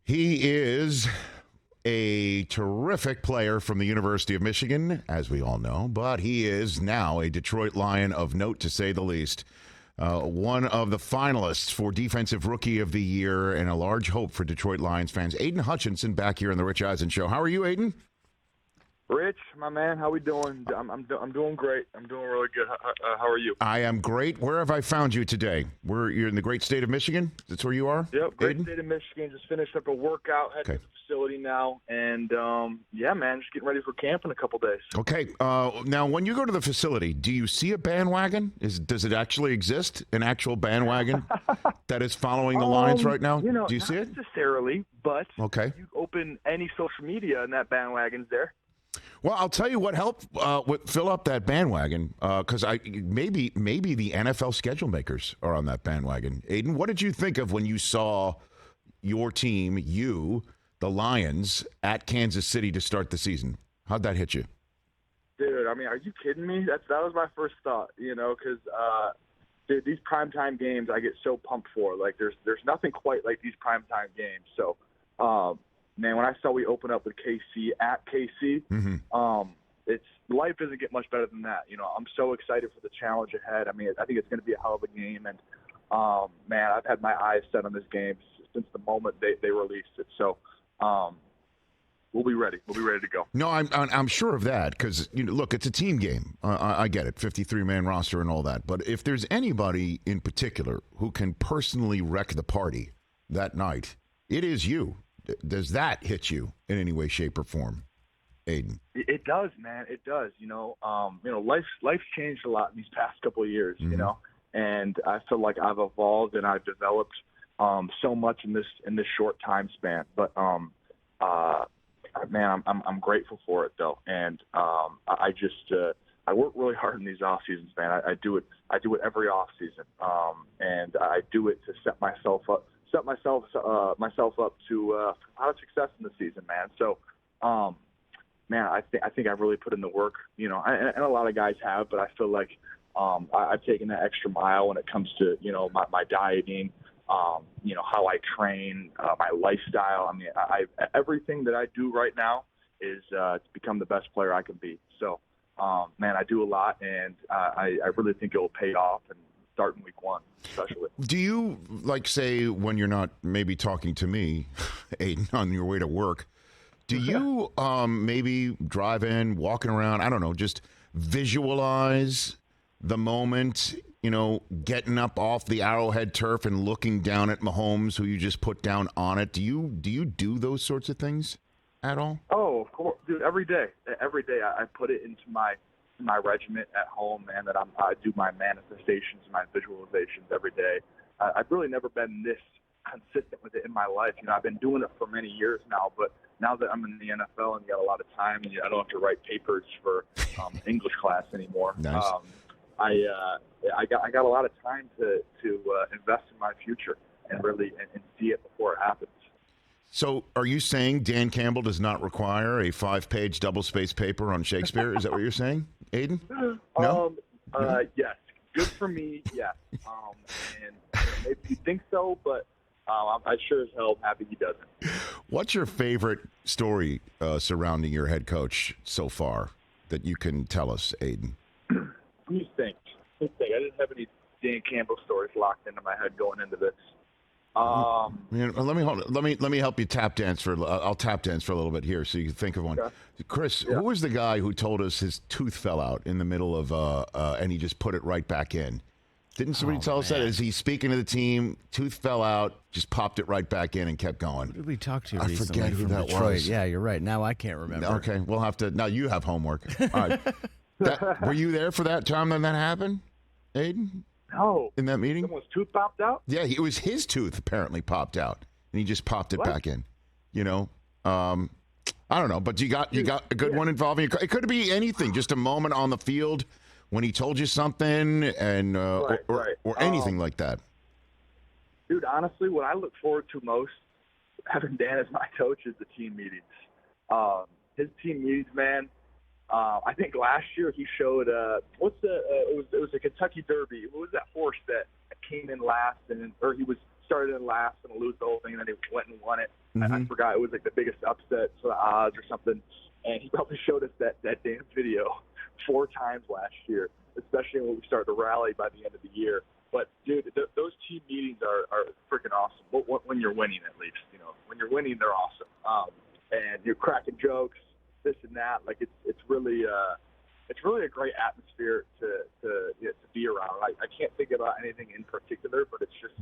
He is a terrific player from the University of Michigan, as we all know, but he is now a Detroit Lion of note, to say the least. One of the finalists for Defensive Rookie of the Year and a large hope for Detroit Lions fans. Aidan Hutchinson back here on the Rich Eisen Show. How are you, Aidan? Rich, my man, how we doing? I'm doing great. I'm doing really good. How are you? I am great. Where have I found you today? You're in the great state of Michigan? That's where you are? Yep, great Aidan? state of Michigan. Just finished up a workout, heading to the facility now. And, yeah, man, just getting ready for camp in a couple days. Okay. Now, when you go to the facility, do you see a bandwagon? Does it actually exist, an actual bandwagon that is following the Lions right now? You know, do you see it? Not necessarily, but okay. You open any social media and that bandwagon's there. Well, I'll tell you what helped fill up that bandwagon, because maybe the NFL schedule makers are on that bandwagon. Aidan, what did you think of when you saw your team, the Lions, at Kansas City to start the season? How'd that hit you? Dude, I mean, are you kidding me? That was my first thought, because dude, these primetime games I get so pumped for. Like, there's nothing quite like these primetime games. So, man, when I saw we open up with KC at KC, life doesn't get much better than that. I'm so excited for the challenge ahead. I mean, I think it's going to be a hell of a game. And, man, I've had my eyes set on this game since the moment they released it. So, we'll be ready. We'll be ready to go. No, I'm sure of that because, look, it's a team game. I get it, 53-man roster and all that. But if there's anybody in particular who can personally wreck the party that night, it is you. Does that hit you in any way, shape, or form, Aidan? It does, man. It does. Life's changed a lot in these past couple of years. And I feel like I've evolved and I've developed so much in this short time span. But man, I'm grateful for it though, and I work really hard in these off seasons, man. I do it every off season, and I do it to set myself up to a lot of success in the season, man. So, man, I think I've really put in the work, and a lot of guys have, but I feel like I've taken that extra mile when it comes to my dieting, how I train, my lifestyle. I mean, everything that I do right now is to become the best player I can be. So, man, I do a lot, and I really think it will pay off and start in week one, especially. Do you, say, when you're not maybe talking to me, Aidan, on your way to work, do you maybe drive in, walking around, I don't know, just visualize the moment, getting up off the Arrowhead turf and looking down at Mahomes, who you just put down on it? Do you do those sorts of things at all? Oh, of course, dude. Every day, I put it into my regiment at home, man. That I do my manifestations, my visualizations every day. I've really never been this consistent with it in my life. I've been doing it for many years now, but now that I'm in the NFL and you got a lot of time, and I don't have to write papers for English class anymore. Nice. I got a lot of time to invest in my future and really and see it before it happens. So are you saying Dan Campbell does not require a 5-page double-spaced paper on Shakespeare? Is that what you're saying, Aidan? No? Yes. Good for me, yes. And maybe you think so, but I sure as hell am happy he doesn't. What's your favorite story surrounding your head coach so far that you can tell us, Aidan? Let me think. I didn't have any Dan Campbell stories locked into my head going into this. Let me help you tap dance I'll tap dance for a little bit here so you can think of one. Okay. Chris, Who was the guy who told us his tooth fell out in the middle of and he just put it right back in? Didn't somebody tell us that? Is he speaking to the team? Tooth fell out, just popped it right back in and kept going. Who did we talk to I recently forget who from that Detroit? was. Yeah, you're right. Now I can't remember. Okay, we'll have to. Now you have homework. All right. Were you there for that time when that happened, Aidan? No. In that meeting? Someone's tooth popped out? Yeah, it was his tooth apparently popped out, and he just popped it back in. I don't know, but you got a good one involving. It could be anything, just a moment on the field when he told you something, and or anything like that. Dude, honestly, what I look forward to most, having Dan as my coach, is the team meetings. His team meetings, man. I think last year he showed it was a Kentucky Derby. What was that horse that came in last or he was started in last and lose the whole thing, and then he went and won it? I forgot, it was like the biggest upset for the odds or something. And he probably showed us that damn video 4 times last year, especially when we started to rally by the end of the year. But, dude, those team meetings are freaking awesome. When you're winning, at least. When you're winning, they're awesome. And you're cracking jokes, this and that. Like, it's really a great atmosphere to be around. I can't think about anything in particular, but it's just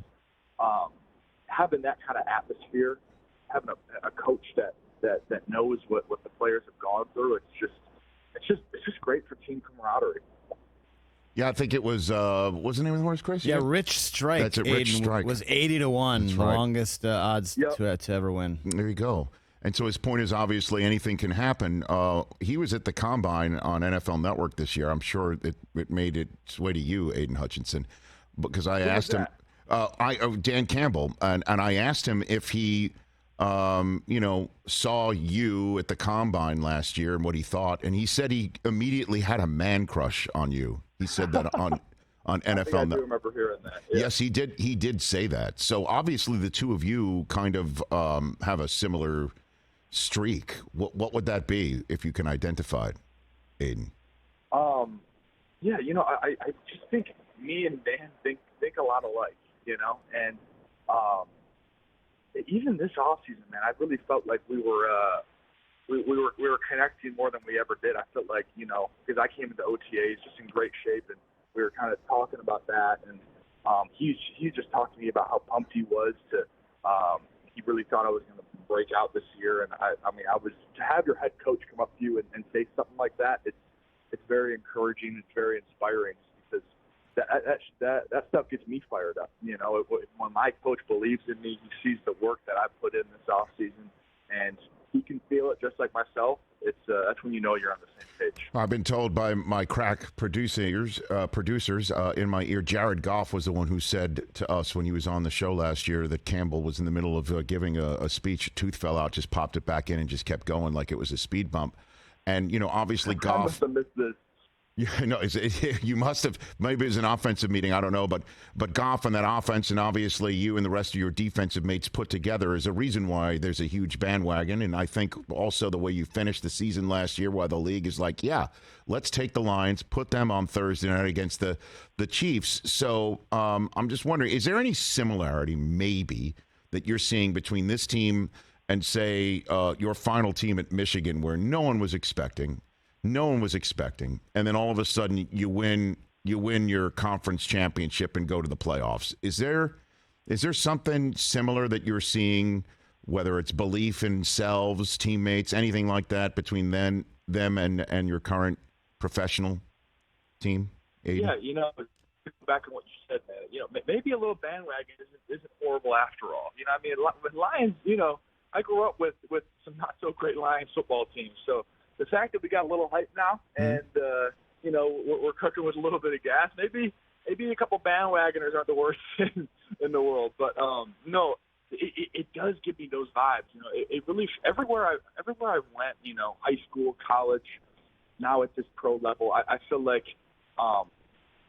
having that kind of atmosphere, having a coach that knows what the players have gone through. It's just great for team camaraderie. Yeah, I think it was what's the name of the horse, Chris? Yeah, Rich Strike. That's it, Rich Aidan Strike. was 80-1, the longest odds to ever win. There you go. And so his point is obviously anything can happen. He was at the Combine on NFL Network this year. I'm sure it made its way to you, Aidan Hutchinson, because I asked him, Dan Campbell, and I asked him if he, saw you at the Combine last year and what he thought, and he said he immediately had a man crush on you. He said that on NFL. I do remember hearing that. Yeah. Yes, he did. He did say that. So obviously, the two of you kind of have a similar streak. What would that be if you can identify it, Aidan? Yeah, I just think me and Dan think a lot alike. And even this offseason, man, I really felt like we were connecting more than we ever did. I felt like, because I came into OTAs just in great shape, and we were kind of talking about that. And he just talked to me about how pumped he was he really thought I was going to break out this year. And I was to have your head coach come up to you and say something like that. It's very encouraging. It's very inspiring because that stuff gets me fired up. When my coach believes in me, he sees the work that I put in this off season, and he can feel it just like myself. That's when you're on the same page. I've been told by my crack producers in my ear, Jared Goff was the one who said to us when he was on the show last year that Campbell was in the middle of giving a speech, a tooth fell out, just popped it back in and just kept going like it was a speed bump. And, obviously Goff... I must have missed this. Yeah, no, you must have. Maybe it was an offensive meeting. I don't know, but Goff and that offense, and obviously you and the rest of your defensive mates put together is a reason why there's a huge bandwagon. And I think also the way you finished the season last year, why the league is like, yeah, let's take the Lions, put them on Thursday night against the Chiefs. So I'm just wondering, is there any similarity maybe that you're seeing between this team and say your final team at Michigan, where no one was expecting? And then all of a sudden you win your conference championship and go to the playoffs. Is there something similar that you're seeing, whether it's belief in selves, teammates, anything like that between them and your current professional team? Aidan? Yeah, back on what you said, man, maybe a little bandwagon isn't horrible after all. With Lions, I grew up with some not so great Lions football teams, so the fact that we got a little hype now and, we're cooking with a little bit of gas, maybe a couple bandwagoners aren't the worst thing in the world. But, no, it does give me those vibes. It really everywhere I went, high school, college, now at this pro level, I feel like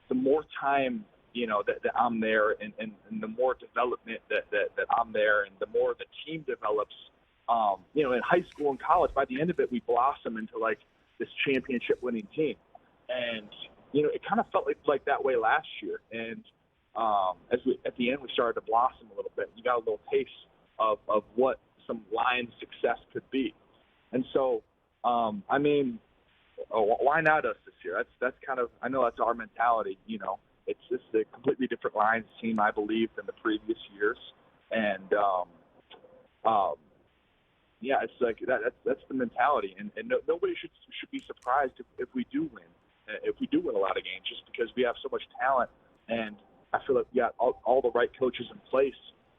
the more time, that I'm there and the more development that I'm there and the more the team develops, in high school and college, by the end of it, we blossom into like this championship winning team. And, it kind of felt like that way last year. And at the end, we started to blossom a little bit. You got a little taste of what some Lions success could be. And so, why not us this year? That's kind of, I know that's our mentality. It's just a completely different Lions team, I believe, than the previous years. And, yeah, it's like that's the mentality, and nobody should be surprised if we do win. If we do win a lot of games, just because we have so much talent, and I feel like we got all the right coaches in place.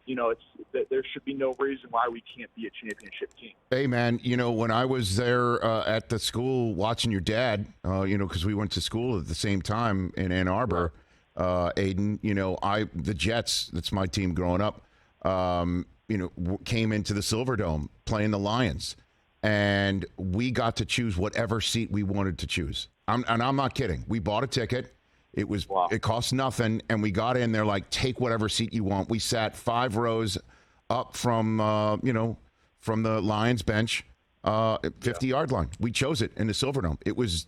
There should be no reason why we can't be a championship team. Hey, man, when I was there at the school watching your dad, because we went to school at the same time in Ann Arbor, Aidan, the Jets, that's my team growing up, came into the Silverdome playing the Lions, and we got to choose whatever seat we wanted to choose. And I'm not kidding. We bought a ticket. It cost nothing, and we got in there like, take whatever seat you want. We sat 5 rows up from from the Lions bench, 50-yard line. We chose it in the Silverdome. It was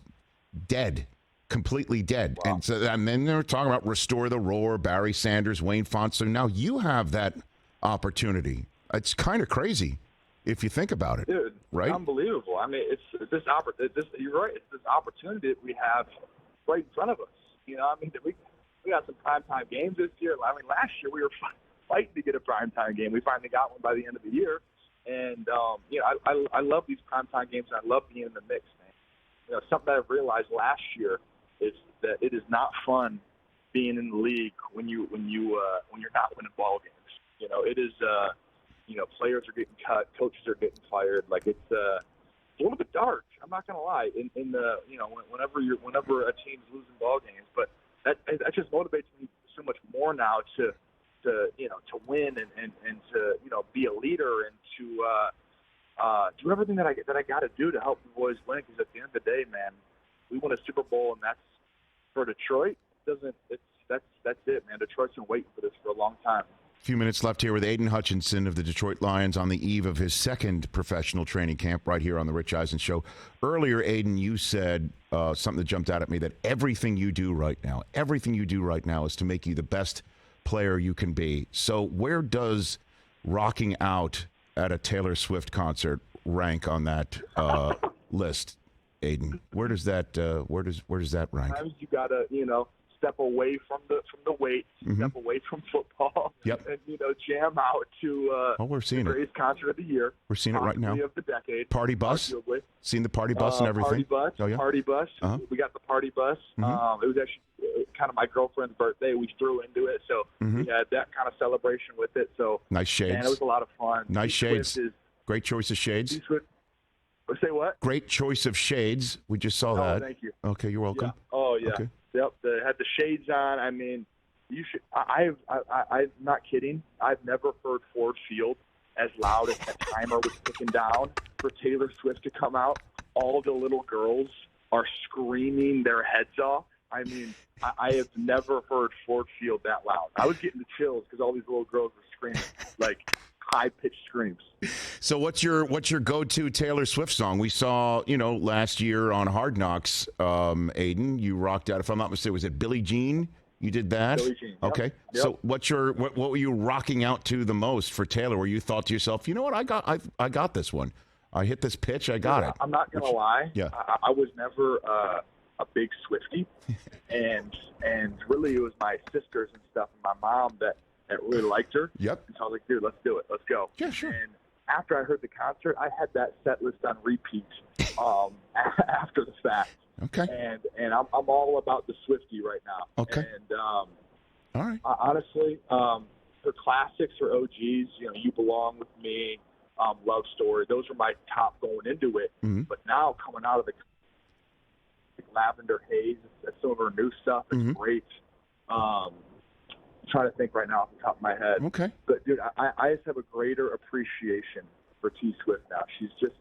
dead, completely dead. Wow. And then they were talking about Restore the Roar, Barry Sanders, Wayne Font. So now you have that opportunity. It's kind of crazy if you think about it. Dude, right? Unbelievable. I mean, it's this you're right. It's this opportunity that we have right in front of us. You know, I mean, we got some primetime games this year. I mean, last year we were fighting to get a primetime game. We finally got one by the end of the year. And, you know, I love these primetime games, and I love being in the mix, man. You know, something that I've realized last year is that it is not fun being in the league when you're not winning ball games. You know, it is, you know, players are getting cut, coaches are getting fired. Like, it's a little bit dark. I'm not going to lie. In the, you know, whenever a team's losing ball games, but that just motivates me so much more now to you know, to win and to, you know, be a leader and to do everything that I got to do to help the boys win. Because at the end of the day, man, we won a Super Bowl, and that's for Detroit. That's it, man. Detroit's been waiting for this for a long time. A few minutes left here with Aidan Hutchinson of the Detroit Lions on the eve of his second professional training camp right here on the Rich Eisen Show. Earlier, Aidan, you said something that jumped out at me, that everything you do right now is to make you the best player you can be. So where does rocking out at a Taylor Swift concert rank on that list, Aidan? Where does that rank? Sometimes you gotta, you know, step away from the weight, step away from football, and, you know, jam out to we're seeing the greatest concert of the year. We're seeing it right now. Of the decade. Party bus. Seen the party bus and everything. Party bus. Oh, yeah? Party bus. We got the party bus. It was actually kind of my girlfriend's birthday. We threw into it, so we had that kind of celebration with it. So nice shades. Man, it was a lot of fun. Nice shades. Great choice of shades. Say what? Great choice of shades. We just saw that. Thank you. Okay, you're welcome. Yeah. Oh yeah. Okay. Yep. Had the shades on. I mean, you should. I'm not kidding. I've never heard Ford Field as loud as that timer was ticking down for Taylor Swift to come out. All the little girls are screaming their heads off. I mean, I have never heard Ford Field that loud. I was getting the chills because all these little girls were screaming, like high-pitched screams. So what's your go-to Taylor Swift song? We saw, you know, last year on Hard Knocks, Aidan, you rocked out, if I'm not mistaken, was it Billie Jean? You did that? Billie Jean. Okay. Yep. So what were you rocking out to the most for Taylor, where you thought to yourself, you know what, I got this one. I hit this pitch, I got it. I'm not going to lie. Yeah. I was never a big Swiftie, and really it was my sisters and stuff and my mom that really liked her. Yep. And so I was like, dude, let's do it. Let's go. Yeah, sure. And after I heard the concert, I had that set list on repeat after the fact. Okay. And I'm all about the Swiftie right now. Okay. And all right. Honestly, her classics, her OGs, you know, You Belong With Me, Love Story, those are my top going into it. Mm-hmm. But now coming out of the Lavender Haze, that's some of her new stuff. It's great. I'm trying to think right now off the top of my head. Okay. But, dude, I just have a greater appreciation for T Swift now. She's just,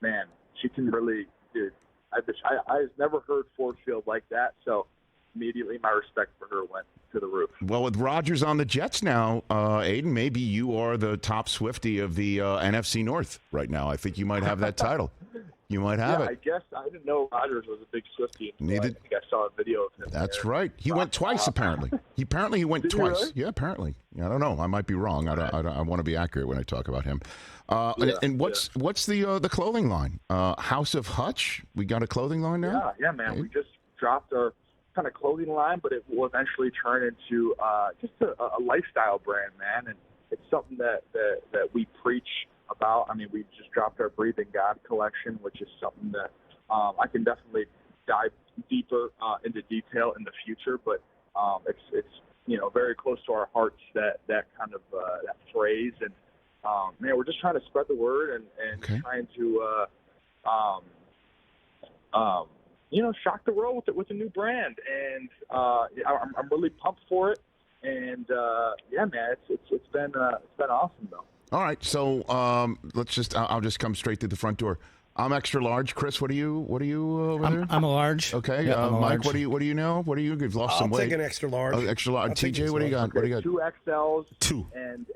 man, she can really, dude. I've never heard Ford Field like that, so immediately my respect for her went to the roof. Well, with Rodgers on the Jets now, Aidan, maybe you are the top Swiftie of the NFC North right now. I think you might have that title. You might have it. I guess I didn't know Rodgers was a big Swiftie. Neither. I think I saw a video of him. That's right. He went twice, apparently. He went twice. Really? Yeah, apparently. I don't know. I might be wrong. I want to be accurate when I talk about him. And what's the clothing line? House of Hutch? We got a clothing line now? Yeah, man. We just dropped our kind of clothing line, but it will eventually turn into just a lifestyle brand, man. And it's something that we preach about. I mean, we just dropped our Breathing God collection, which is something that I can definitely dive deeper into detail in the future. But it's you know, very close to our hearts, that kind of that phrase. And man, we're just trying to spread the word and trying to you know, shock the world with a new brand. And I'm really pumped for it. And yeah, man, it's been awesome though. All right, so I'll just come straight through the front door. I'm extra large. Chris, what are you over there? I'm a large. Okay. Yeah, I'm a Mike, large. what do you know? What are you? You've lost some weight. I'll take an extra large. Oh, extra large. TJ, what do you got? Okay, What do you got? 2 XLs. 2. And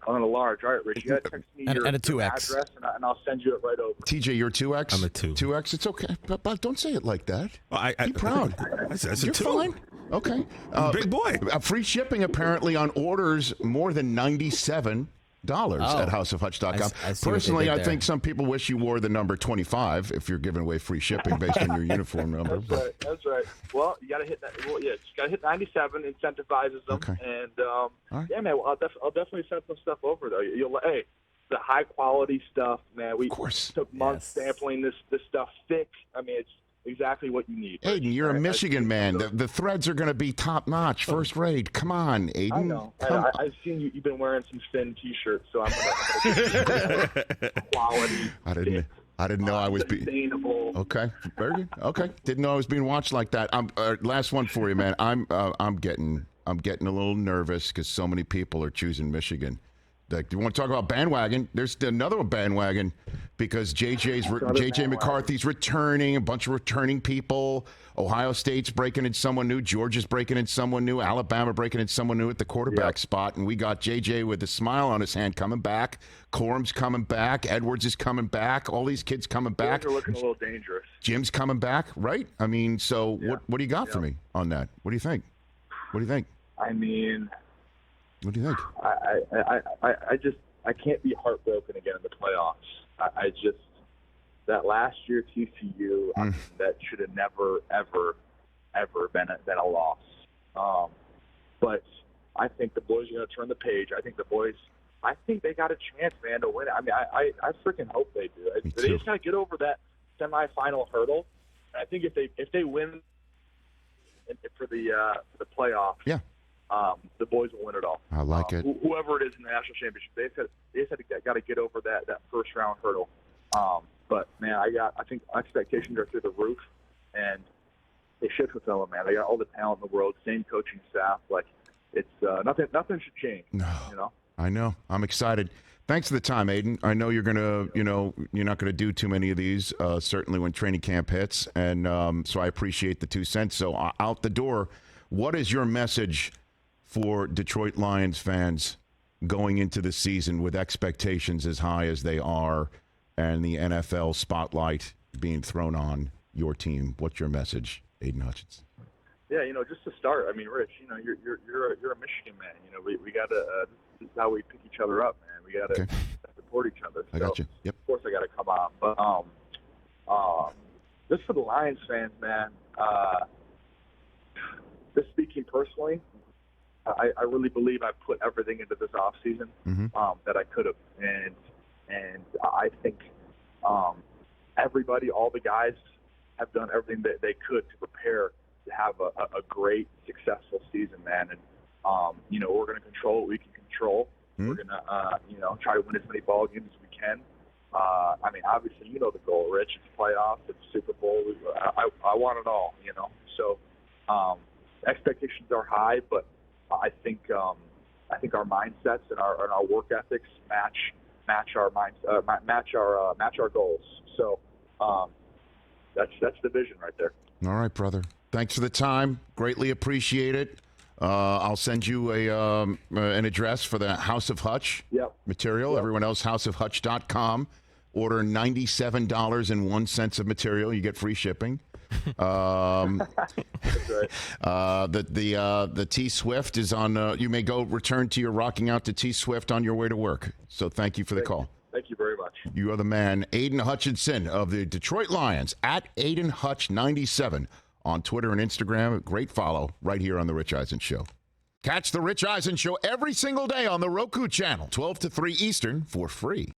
a large. All right, Rich, you got to text me And your a 2X. address, and I'll send you it right over. TJ, you're 2X? I'm a 2. 2X, it's okay. But don't say it like that. Well, Be proud. That's a You're 2. fine. Okay. Big boy. Free shipping apparently on orders more than $97 at houseofhutch.com. Personally, I think some people wish you wore the number 25 if you're giving away free shipping based on your uniform number. That's right. Well, you got to hit that. Well, yeah, you got to hit 97. Incentivizes them. Okay. And right. yeah, man, I'll definitely send some stuff over though. Hey, the high quality stuff, man. We took months sampling this stuff thick. I mean, it's exactly what you need. Aiden, you're a Michigan man. The threads are going to be top notch, first rate. Come on, Aiden. I know. I've seen you've been wearing some thin T-shirts, so I'm going to quality. I didn't know I was sustainable. Okay, very good. Okay, didn't know I was being watched like that. Last one for you, man. I'm getting a little nervous because so many people are choosing Michigan. Like, you want to talk about bandwagon? There's another bandwagon because JJ McCarthy's returning, a bunch of returning people. Ohio State's breaking in someone new. Georgia's breaking in someone new. Alabama breaking in someone new at the quarterback spot. And we got JJ with a smile on his hand coming back. Corum's coming back. Edwards is coming back. All these kids coming back. They're looking a little dangerous. Jim's coming back, right? I mean, so what do you got for me on that? What do you think? I mean... What do you think? I can't be heartbroken again in the playoffs. That last year TCU, that should have never, ever been a loss. But I think the boys are going to turn the page. I think they got a chance, man, to win it. I mean, I freaking hope they do. They just got to get over that semifinal hurdle. I think if they win for the playoffs, the boys will win it all. I like it. Whoever it is in the national championship, they said got to get over that first round hurdle. But man, I think expectations are through the roof, and they should fulfill them, man. They got all the talent in the world, same coaching staff. Like it's nothing should change. No, you know. I know. I'm excited. Thanks for the time, Aiden. I know you're gonna, you're not gonna do too many of these. Certainly when training camp hits, and so I appreciate the 2 cents. So out the door, what is your message for Detroit Lions fans going into the season with expectations as high as they are and the NFL spotlight being thrown on your team? What's your message, Aidan Hutchinson? Yeah, just to start, I mean, Rich, you're a Michigan man. We got to this is how we pick each other up, man. We got to support each other. I got you. Yep. Of course I got to come on. But just for the Lions fans, man, just speaking personally, I really believe I put everything into this offseason that I could have. And I think everybody, all the guys have done everything that they could to prepare to have a great, successful season, man. And, we're going to control what we can control. We're going to, try to win as many ball games as we can. I mean, obviously, the goal, Rich. It's playoffs. It's Super Bowl. I want it all, So expectations are high, but I think our mindsets and our work ethics match our goals. So that's the vision right there. All right, brother. Thanks for the time. Greatly appreciate it. I'll send you an address for the House of Hutch material. Everyone else, houseofhutch.com. Order $97.01 of material. You get free shipping. The T Swift is on. You may go return to your rocking out to T Swift on your way to work. So thank you for the call. Thank you very much. You are the man. Aidan Hutchinson of the Detroit Lions at Aidan Hutch 97 on Twitter and Instagram. Great follow right here on the Rich Eisen Show. Catch the Rich Eisen Show every single day on the Roku channel, 12 to 3 Eastern for free.